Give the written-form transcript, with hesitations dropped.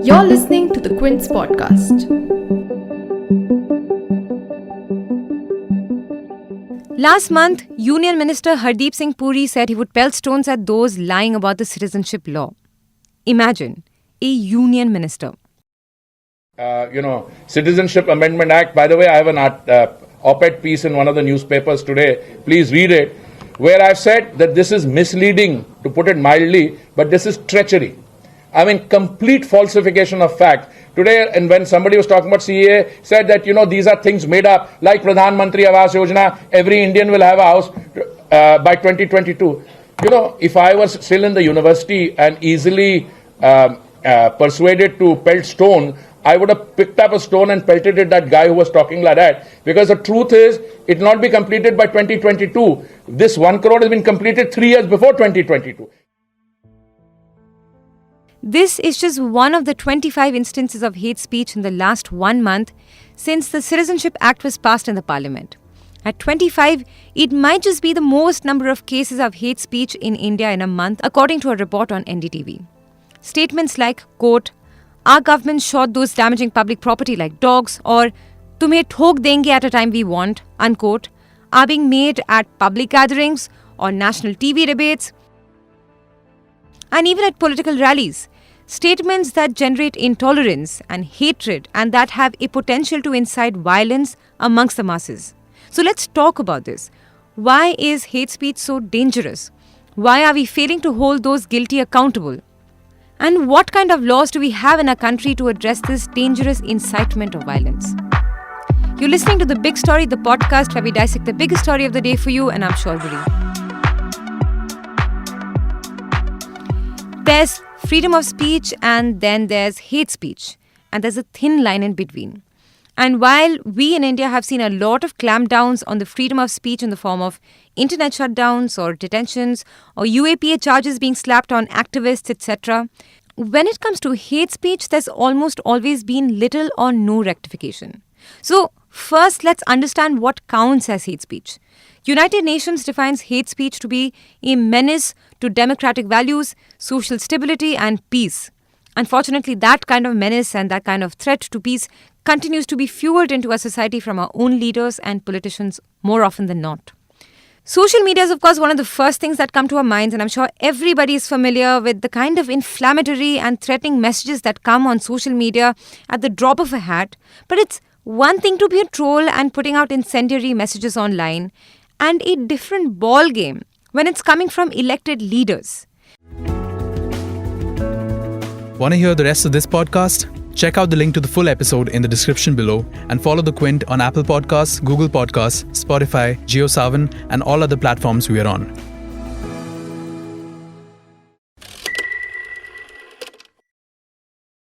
You're listening to the Quint's podcast. Last month, Union Minister Hardeep Singh Puri said he would pelt stones at those lying about the citizenship law. Imagine, a union minister. Citizenship Amendment Act. By the way, I have an op-ed piece in one of the newspapers today. Please read it, where I've said that this is misleading, to put it mildly, but this is treachery. I mean, complete falsification of fact. Today, and when somebody was talking about CAA, said that, these are things made up, like Pradhan Mantri Awas Yojana, every Indian will have a house by 2022. If I was still in the university and easily persuaded to pelt stone, I would have picked up a stone and pelted at that guy who was talking like that. Because the truth is, it will not be completed by 2022. This 1 crore has been completed 3 years before 2022. This is just one of the 25 instances of hate speech in the last 1 month since the Citizenship Act was passed in the Parliament. At 25, it might just be the most number of cases of hate speech in India in a month, according to a report on NDTV. Statements like, quote, "Our government shot those damaging public property like dogs," or "tumhe thok denge at a time we want," unquote, are being made at public gatherings or national TV debates, and even at political rallies. Statements that generate intolerance and hatred and that have a potential to incite violence amongst the masses. So let's talk about this. Why is hate speech so dangerous? Why are we failing to hold those guilty accountable? And what kind of laws do we have in our country to address this dangerous incitement of violence? You're listening to The Big Story, the podcast where we dissect the biggest story of the day for you, and I'm Shorbury. There's freedom of speech and then there's hate speech. And there's a thin line in between. And while we in India have seen a lot of clampdowns on the freedom of speech in the form of internet shutdowns or detentions or UAPA charges being slapped on activists, etc., when it comes to hate speech, there's almost always been little or no rectification. So first, let's understand what counts as hate speech. United Nations defines hate speech to be a menace to democratic values, social stability and peace. Unfortunately, that kind of menace and that kind of threat to peace continues to be fueled into our society from our own leaders and politicians more often than not. Social media is, of course, one of the first things that come to our minds, and I'm sure everybody is familiar with the kind of inflammatory and threatening messages that come on social media at the drop of a hat. But it's one thing to be a troll and putting out incendiary messages online, and a different ball game when it's coming from elected leaders. Want to hear the rest of this podcast? Check out the link to the full episode in the description below and follow The Quint on Apple Podcasts, Google Podcasts, Spotify, JioSaavn and all other platforms we are on.